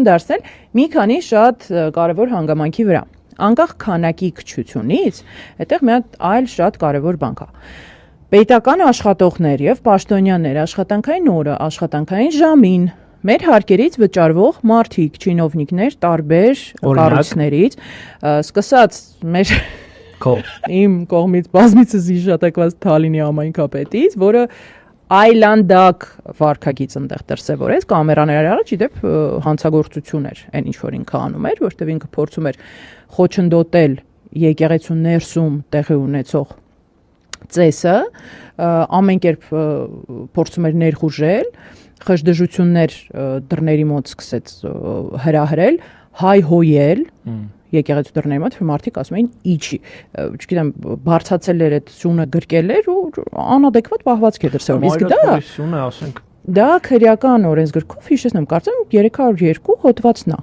դարձնել մի քանի շատ կարևոր հանգամանքի վրա։ Անկախ քանակի քչությունից, այդտեղ մի հատ այլ շատ կարևոր բան կա։ Պետական աշխատողներ եւ պաշտոնյաներ աշխատանքային օրը, աշխատանքային ժամին մեր հարկերից վճարվող մարդիկ, չինովնիկներ, տարբեր կառույցներից, սկսած մեր իմ կողմից բազմիցս հիշատակված Թալինի համայնքապետից, որը այլանդակ վարքագիծ այնտեղ դրսևորեց կամերաների առաջ, իդեպ հանցագործություն էր, այն ինչ որ ինքը անում էր, որտեղ ինքը փորձում էր խոչընդոտել եկեղեցու ներսում տեղի ունեցող ծեսը, ամեն կերպ փորձում էր ներխուժել, խժդժություններ դռների մոտ սկսեց հրահրել, հայհոյել եկեղեցու դռների մոտ, մարդիկ ասում էին իջի, չգիտեմ, բարձացել էր այդ սյունը գրկել էր ու անադեկվատ պահվածք է դրսևորում։ Իսկ դա քրեական օրենսգրքով հիշեցնեմ, կարծեմ 302 հոդվածն է։